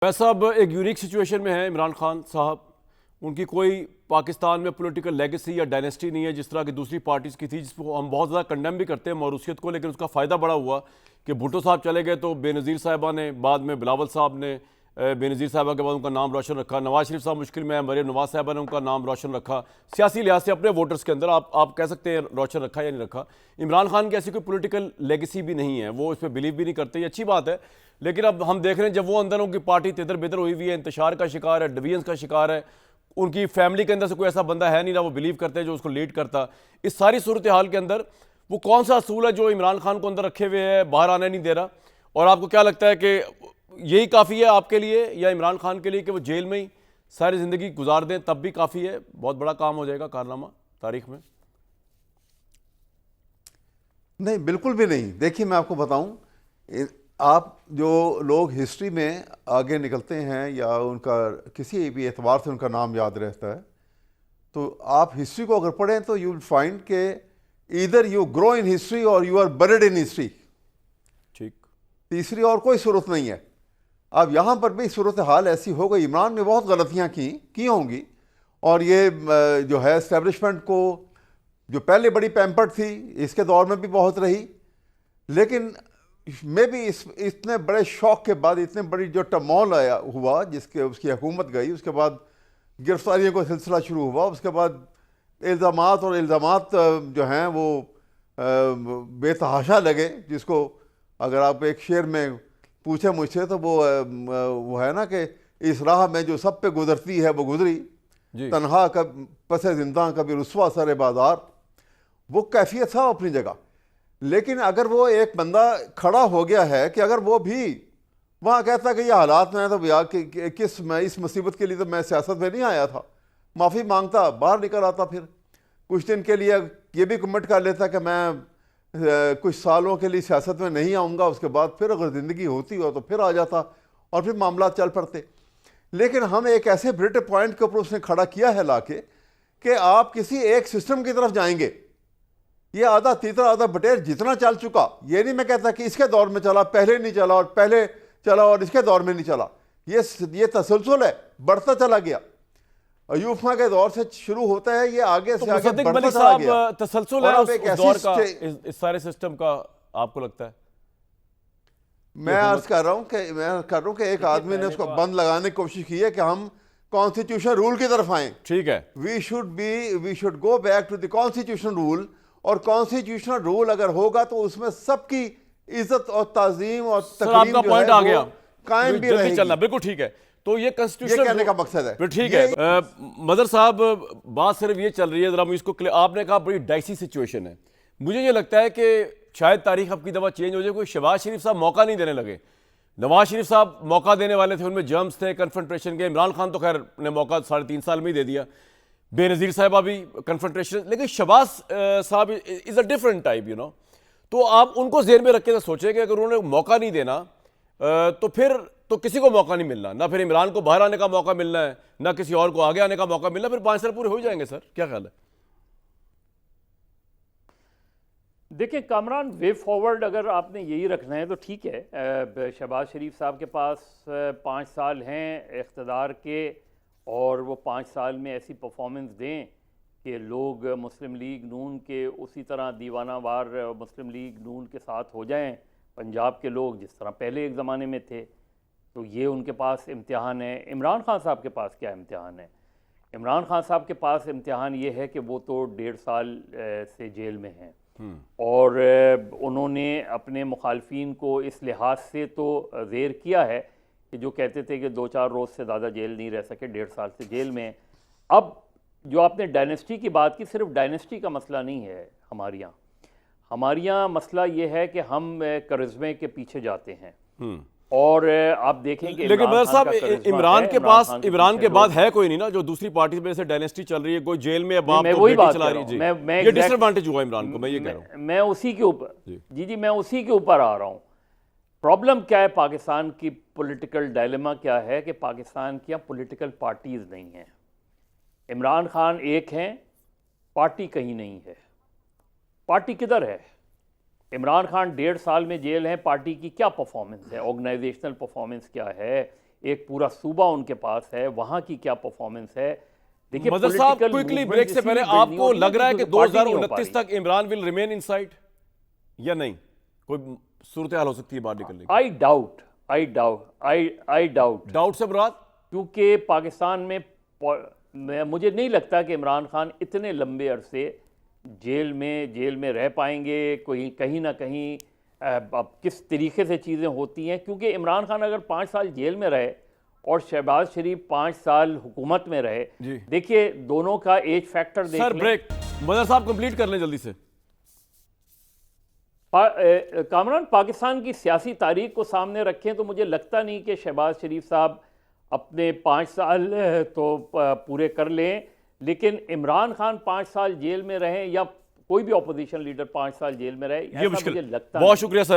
वैसा अब एक यूनिक सिचुएशन में है इमरान खान साहब। उनकी कोई पाकिस्तान में पॉलिटिकल लेगेसी या डायनेस्टी नहीं है जिस तरह की दूसरी पार्टीज़ की थी, जिसको हम बहुत ज़्यादा कंडेम भी करते हैं मौरूसियत को। लेकिन उसका फ़ायदा बड़ा हुआ कि भुट्टो साहब चले गए तो बेनज़ीर साहिबा ने, बाद में बिलावल साहब ने, बेनज़ीर साहिबा के बाद उनका नाम रोशन रखा। नवाज शरीफ साहब मुश्किल में है, मरीम नवाज साहिबा ने उनका नाम रोशन रखा। सियासी लिहाज से अपने वोटर्स के अंदर आप कह सकते हैं रोशन रखा या नहीं रखा। इमरान खान की ऐसी कोई पॉलिटिकल लेगेसी भी नहीं है, वो इस पर बिलीव भी नहीं करते, ये अच्छी बात है। लेकिन अब हम देख रहे हैं जब वो अंदर उनकी पार्टी तितर बितर हुई हुई है, इंतशार का शिकार है, डिवीजन का शिकार है, उनकी फैमिली के अंदर से कोई ऐसा बंदा है नहीं ना वो बिलीव करते हैं जो उसको लीड करता। इस सारी सूरत हाल के अंदर वो कौन सा असूल है जो इमरान खान को अंदर रखे हुए है, बाहर आने नहीं दे रहा? और आपको क्या लगता है कि यही काफ़ी है आपके लिए या इमरान खान के लिए कि वो जेल में ही सारी ज़िंदगी गुजार दें, तब भी काफ़ी है? बहुत बड़ा काम हो जाएगा कारनामा तारीख में। नहीं, बिल्कुल भी नहीं। देखिए, मैं आपको बताऊं, आप जो लोग हिस्ट्री में आगे निकलते हैं या उनका किसी भी एतबार से उनका नाम याद रहता है, तो आप हिस्ट्री को अगर पढ़ें तो यू विल फाइंड के either you grow in history और you are buried in history. ठीक, तीसरी और कोई सूरत नहीं है। अब यहाँ पर भी सूरत हाल ऐसी हो गई। इमरान ने बहुत गलतियाँ की होंगी, और ये जो है एस्टेब्लिशमेंट को जो पहले बड़ी पैम्पर्ड थी, इसके दौर में भी बहुत रही। लेकिन मे भी इतने बड़े शौक के बाद, इतने बड़ी जो टमोल आया हुआ, जिसके उसकी हुकूमत गई, उसके बाद गिरफ्तारियों का सिलसिला शुरू हुआ, उसके बाद इल्ज़ामात जो हैं वो बेतहाशा लगे, जिसको अगर आप एक शेर में पूछे मुझसे तो वो है ना कि इस राह में जो सब पे गुजरती है वो गुजरी, तन्हा कब पसे जिंदा कभी रुस्वा सरे बाजार। वो कैफियत था अपनी जगह। लेकिन अगर वो एक बंदा खड़ा हो गया है कि अगर वो भी वहाँ कहता कि ये हालात में है, तो भैया किस मैं इस मुसीबत के लिए तो मैं सियासत में नहीं आया था, माफ़ी मांगता, बाहर निकल आता, फिर कुछ दिन के लिए ये भी कमिट कर लेता कि मैं कुछ सालों के लिए सियासत में नहीं आऊँगा, उसके बाद फिर अगर ज़िंदगी होती हो तो फिर आ जाता और फिर मामला चल पड़ते। लेकिन हम एक ऐसे ब्रिट पॉइंट के ऊपर उसने खड़ा किया है लाके कि आप किसी एक सिस्टम की तरफ जाएंगे। ये आधा तीतर आधा बटेर जितना चल चुका, ये नहीं मैं कहता कि इसके दौर में चला, पहले नहीं चला, और पहले चला और इसके दौर में नहीं चला। ये तसलसल है, बढ़ता चला गया। अयूब खां के दौर से शुरू होता है, ये आगे से आगे बढ़ता चला गया। तसलसल है उस दौर का, इस सारे सिस्टम का, आपको लगता है? मैं अर्ज कर रहा हूं कि एक आदमी ने उसको बंद लगाने की कोशिश की है कि हम कॉन्स्टिट्यूशन रूल की तरफ आए। ठीक है, we should go back to the constitution rule. और कॉन्स्टिट्यूशनल रूल अगर होगा तो उसमें सबकी इज्जत और ताजीम और तकरीम आपका पॉइंट आ गया, कायम भी रहेगी। चलना बिल्कुल ठीक है। तो ये कॉन्स्टिट्यूशन कहने का मकसद है। ठीक है। मदर साहब, बात सिर्फ ये चल रही है, जरा इसको आपने कहा बड़ी डाइसी सिचुएशन है। मुझे ये लगता है कि शायद तारीख अब की दफा चेंज हो जाए। कोई शहबाज शरीफ साहब मौका नहीं देने लगे। नवाज शरीफ साहब मौका देने वाले थे, उनमें जर्म्स थे, कन्फ्रंटेशन के। इमरान खान तो खैर ने मौका 3.5 साल में ही दे दिया। बेनज़ीर साहिबा भी कन्फ्रंटेशन, लेकिन शहबाज साहब is a different type, you know. तो आप उनको जेर में रख के तो सोचें कि अगर उन्होंने मौका नहीं देना तो फिर तो किसी को मौका नहीं मिलना, ना फिर इमरान को बाहर आने का मौका मिलना है, ना किसी और को आगे आने का मौका मिलना। फिर 5 साल पूरे हो जाएंगे। सर क्या ख्याल है? देखिए कामरान, वे फॉरवर्ड अगर आपने यही रखना है तो ठीक है। शहबाज शरीफ साहब के पास 5 साल हैं इख्तदार के, और वो 5 साल में ऐसी परफॉर्मेंस दें कि लोग मुस्लिम लीग नून के उसी तरह दीवानावार मुस्लिम लीग नून के साथ हो जाएं, पंजाब के लोग जिस तरह पहले एक ज़माने में थे। तो ये उनके पास इम्तिहान है। इमरान खान साहब के पास क्या इम्तिहान है? इमरान खान साहब के पास इम्तिहान ये है कि वो तो 1.5 साल से जेल में हैं, और उन्होंने अपने मुखालफिन को इस लिहाज से तो ज़ेर किया है कि जो कहते थे कि 2-4 रोज़ से ज़्यादा जेल नहीं रह सके, 1.5 साल से जेल में। अब जो आपने डायनेस्टी की बात की, सिर्फ डायनेस्टी का मसला नहीं है हमारे यहाँ मसला ये है कि हम करिश्मे के पीछे जाते हैं। और आप देखेंगे, लेकिन मदर साहब इमरान के पास इमरान के बाद है कोई नहीं ना, जो दूसरी पार्टी में से डायनेस्टी चल रही है, कोई जेल में अब आप तो बेटी चला रही है। ये डिसएडवांटेज हुआ इमरान को, मैं ये कह रहा हूँ। मैं उसी के ऊपर मैं उसी के ऊपर आ रहा हूँ। प्रॉब्लम क्या है पाकिस्तान की? पॉलिटिकल डायलेमा क्या है कि पाकिस्तान की यहाँ पॉलिटिकल पार्टीज नहीं हैं। इमरान खान एक हैं, पार्टी कहीं नहीं है। पार्टी किधर है? इमरान खान 1.5 साल में जेल हैं, पार्टी की क्या परफॉर्मेंस है? ऑर्गेनाइजेशनल परफॉर्मेंस क्या है? एक पूरा सूबा उनके पास है, वहाँ की क्या परफॉर्मेंस है। देखिए मजहर साहब, political क्विकली movement ब्रेक से इसीलिए पहले build नहीं आपको होती लग रहा है कि क्योंकि पार्टी नहीं हो पा 2029 रही। तक इमरान विल रिमेन इनसाइड या नहीं? कोई सूरत हाल हो सकती है बाहर निकलने की? आई डाउट डाउट से मुराद? क्योंकि पाकिस्तान में मुझे नहीं लगता कि इमरान खान इतने लंबे अरसे जेल में रह पाएंगे। कोई कहीं ना कहीं अब किस तरीके से चीज़ें होती हैं, क्योंकि इमरान खान अगर 5 साल जेल में रहे और शहबाज शरीफ 5 साल हुकूमत में रहे, देखिए दोनों का एज फैक्टर देख सर लें। ब्रेक, मजहर साहब कंप्लीट कर लें जल्दी से। कामरान, पाकिस्तान की सियासी तारीख को सामने रखें तो मुझे लगता नहीं कि शहबाज शरीफ साहब अपने 5 साल तो पूरे कर लें, लेकिन इमरान खान 5 साल जेल में रहें या कोई भी अपोजिशन लीडर 5 साल जेल में रहे, ये ऐसा मुश्किल। मुझे लगता बहुत नहीं। शुक्रिया सर।